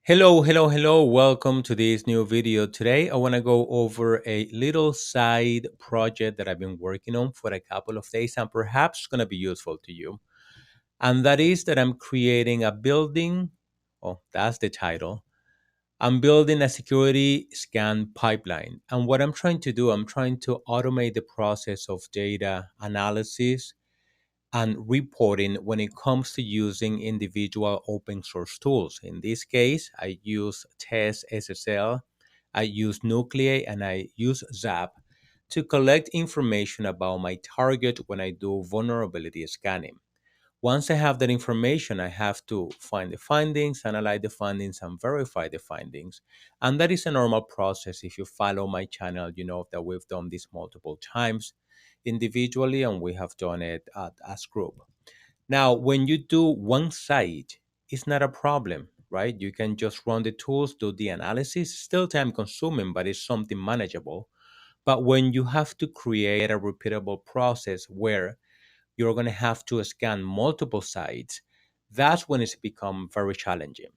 Hello. Welcome to this new video. Today, I want to go over a little side project that I've been working on for a couple of days and perhaps going to be useful to you. And that is that I'm creating a building. Oh, that's the title. I'm building a security scan pipeline. And what I'm trying to do, I'm trying to automate the process of data analysis and reporting when it comes to using individual open source tools. In this case, I use testssl, I use Nuclei, and I use Zap to collect information about my target when I do vulnerability scanning. Once I have that information, I have to find the findings, analyze the findings, and verify the findings. And that is a normal process. If you follow my channel, you know that we've done this multiple times individually, and we have done it as group. Now, when you do one site, it's not a problem, right? You can just run the tools, do the analysis, still time consuming, but it's something manageable. But when you have to create a repeatable process where you're going to have to scan multiple sites, that's when it's become very challenging.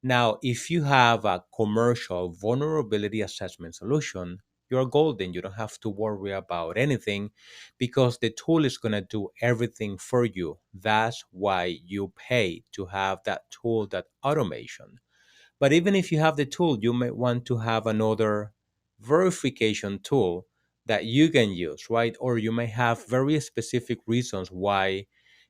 Now, if you have a commercial vulnerability assessment solution, you're golden. You don't have to worry about anything because the tool is going to do everything for you. That's why you pay to have that tool, that automation. But even if you have the tool, you may want to have another verification tool that you can use, right? Or you may have very specific reasons why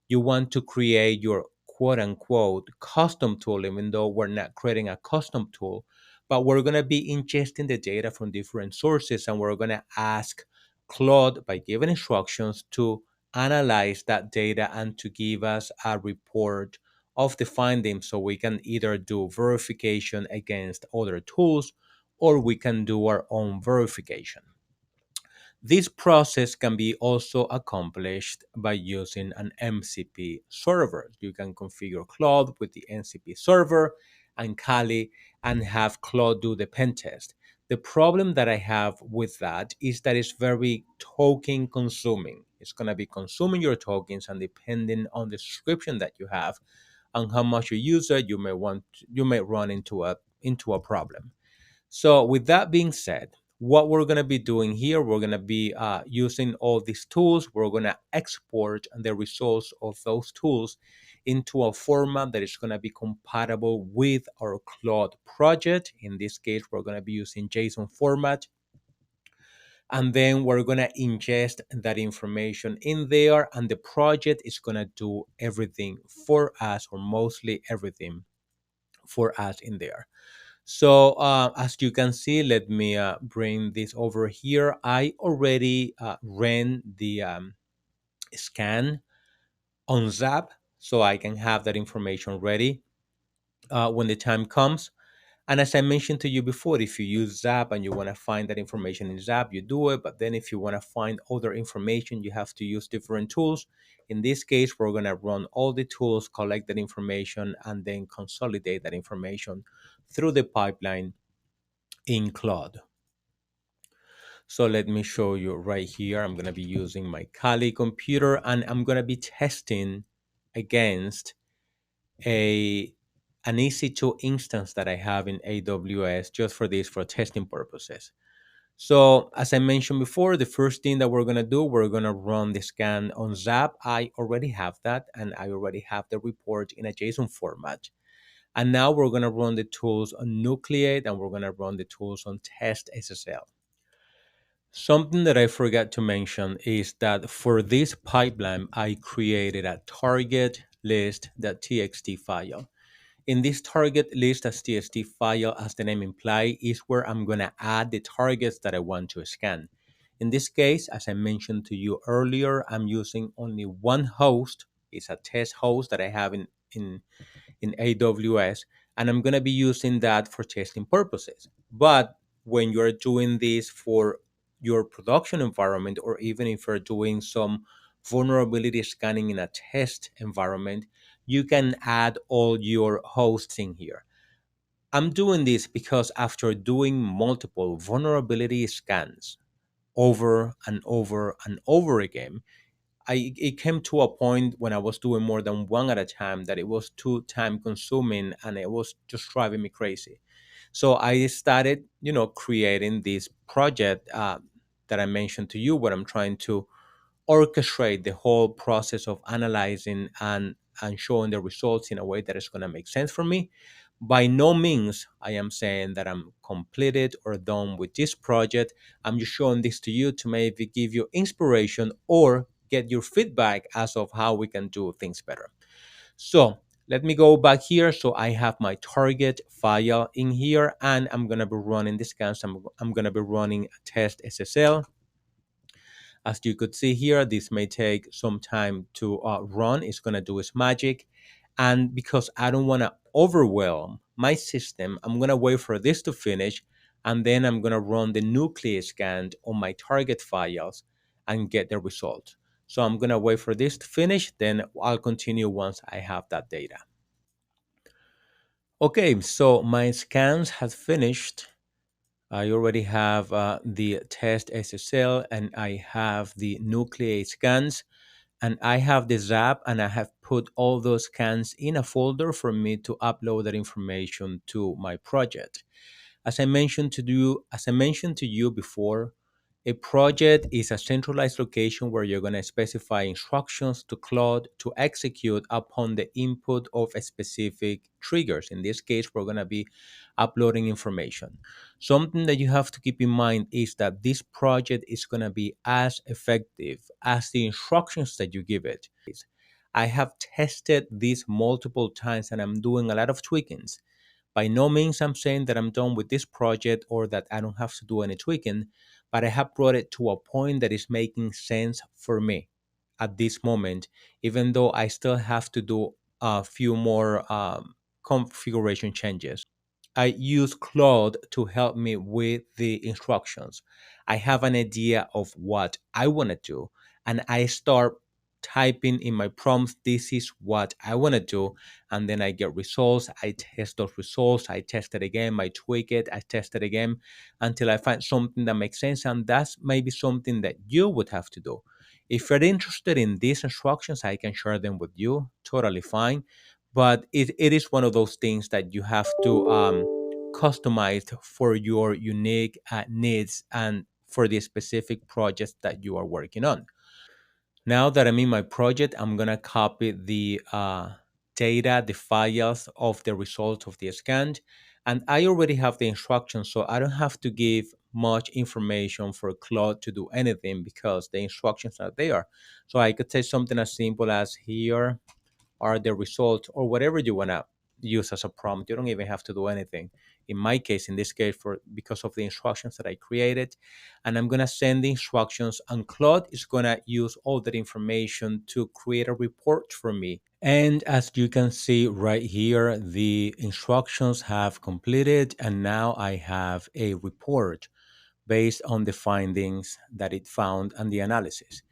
you want to create your quote unquote custom tool, even though we're not creating a custom tool, but we're going to be ingesting the data from different sources and we're going to ask Claude by giving instructions to analyze that data and to give us a report of the findings so we can either do verification against other tools or we can do our own verification. This process can be also accomplished by using an MCP server. You can configure Claude with the MCP server and Kali and have Claude do the pen test. The problem that I have with that is that it's very token consuming. It's going to be consuming your tokens, and depending on the subscription that you have and how much you use it, you may run into a problem. So, with that being said, what we're going to be doing here, we're going to be using all these tools. We're going to export the results of those tools into a format that is going to be compatible with our Claude project. In this case, we're going to be using JSON format. And then we're going to ingest that information in there, and the project is going to do everything for us, or mostly everything for us in there. So as you can see, let me bring this over here. I already ran the scan on Zap, so I can have that information ready when the time comes. And as I mentioned to you before, if you use Zap and you want to find that information in Zap, you do it. But then if you want to find other information, you have to use different tools. In this case, we're going to run all the tools, collect that information, and then consolidate that information through the pipeline in Claude. So let me show you right here. I'm going to be using my Kali computer and I'm going to be testing against a an EC2 instance that I have in AWS just for this, for testing purposes. So as I mentioned before, the first thing that we're going to do, we're going to run the scan on Zap. I already have that and I already have the report in a JSON format. And now we're going to run the tools on Nuclei and we're going to run the tools on testssl. Something that I forgot to mention is that for this pipeline, I created a target list.txt file. In this target list.txt file, as the name implies, is where I'm going to add the targets that I want to scan. In this case, as I mentioned to you earlier, I'm using only one host. It's a test host that I have in AWS, and I'm going to be using that for testing purposes. But when you're doing this for your production environment, or even if you're doing some vulnerability scanning in a test environment, you can add all your hosts in here. I'm doing this because after doing multiple vulnerability scans over and over and over again, it came to a point when I was doing more than one at a time that it was too time consuming and it was just driving me crazy. So I started, creating this project that I mentioned to you, where I'm trying to orchestrate the whole process of analyzing and showing the results in a way that is going to make sense for me. By no means I am saying that I'm completed or done with this project. I'm just showing this to you to maybe give you inspiration or get your feedback as of how we can do things better. So let me go back here. So I have my target file in here, and I'm going to be running this scans. I'm going to be running testssl. As you could see here, this may take some time to run. It's going to do its magic. And because I don't want to overwhelm my system, I'm going to wait for this to finish. And then I'm going to run the nuclei scan on my target files and get the result. So I'm going to wait for this to finish. Then I'll continue once I have that data. Okay, so my scans have finished. I already have the test SSL and I have the nuclei scans and I have the zap and I have put all those scans in a folder for me to upload that information to my project. As I mentioned to you before, a project is a centralized location where you're going to specify instructions to Claude to execute upon the input of a specific triggers. In this case, we're going to be uploading information. Something that you have to keep in mind is that this project is going to be as effective as the instructions that you give it. I have tested this multiple times and I'm doing a lot of tweakings. By no means I'm saying that I'm done with this project or that I don't have to do any tweaking, but I have brought it to a point that is making sense for me at this moment, even though I still have to do a few more configuration changes. I use Claude to help me with the instructions. I have an idea of what I want to do, and I start typing in my prompts, this is what I want to do, and then I get results. I test those results, I test it again, I tweak it, I test it again until I find something that makes sense, and that's maybe something that you would have to do. If you're interested in these instructions, I can share them with you, totally fine, but it is one of those things that you have to customize for your unique needs and for the specific projects that you are working on. Now that I'm in my project, I'm gonna copy the data, the files of the results of the scan, and I already have the instructions, so I don't have to give much information for Claude to do anything because the instructions are there. So I could say something as simple as here are the results or whatever you want to use as a prompt. You don't even have to do anything. In my case, in this case, for because of the instructions that I created, and I'm going to send the instructions, and Claude is going to use all that information to create a report for me. And as you can see right here, the instructions have completed, and now I have a report based on the findings that it found and the analysis.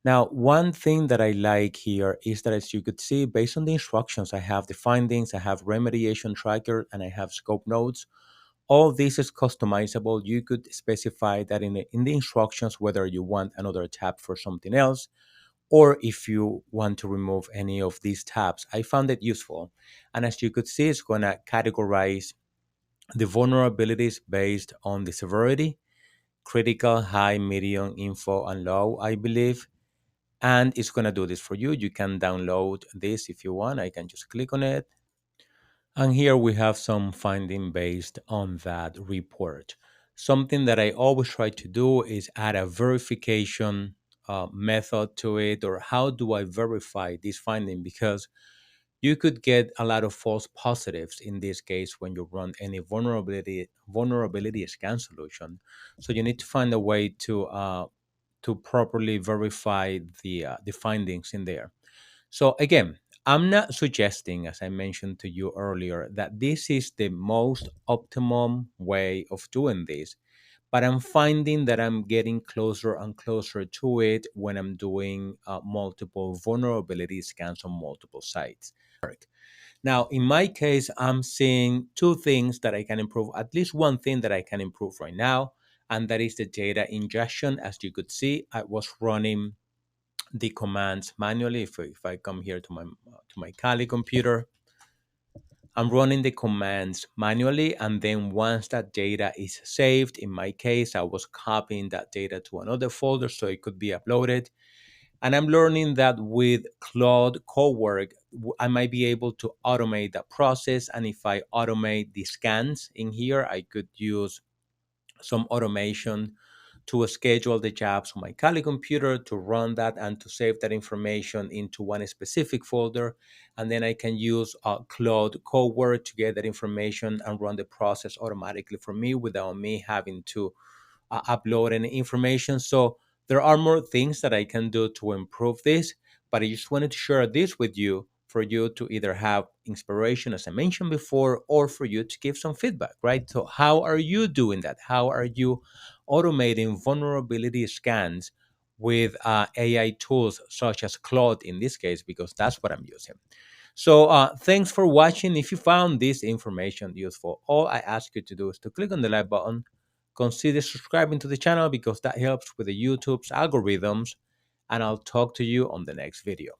Now, one thing that I like here is that, as you could see, based on the instructions, I have the findings, I have remediation tracker, and I have scope notes. All this is customizable. You could specify that in the instructions whether you want another tab for something else, or if you want to remove any of these tabs. I found it useful. And as you could see, it's going to categorize the vulnerabilities based on the severity, critical, high, medium, info, and low, I believe, and it's going to do this for you. You can download this if you want. I can just click on it. And here we have some finding based on that report. Something that I always try to do is add a verification method to it, or how do I verify this finding? Because you could get a lot of false positives in this case when you run any vulnerability scan solution. So you need to find a way to properly verify the findings in there. So again, I'm not suggesting, as I mentioned to you earlier, that this is the most optimum way of doing this, but I'm finding that I'm getting closer and closer to it when I'm doing multiple vulnerability scans on multiple sites. Now, in my case, I'm seeing two things that I can improve, at least one thing that I can improve right now, and that is the data ingestion. As you could see, I was running the commands manually. If I come here to my Kali computer, I'm running the commands manually, and then once that data is saved, in my case, I was copying that data to another folder so it could be uploaded. And I'm learning that with Claude Cowork, I might be able to automate that process. And if I automate the scans in here, I could use some automation to schedule the jobs on my Kali computer, to run that and to save that information into one specific folder. And then I can use Claude Cowork to get that information and run the process automatically for me without me having to upload any information. So there are more things that I can do to improve this, but I just wanted to share this with you for you to either have inspiration, as I mentioned before, or for you to give some feedback, right? So, how are you doing that? How are you automating vulnerability scans with AI tools such as Claude in this case, because that's what I'm using? So, thanks for watching. If you found this information useful, all I ask you to do is to click on the like button, consider subscribing to the channel because that helps with the YouTube's algorithms, and I'll talk to you on the next video.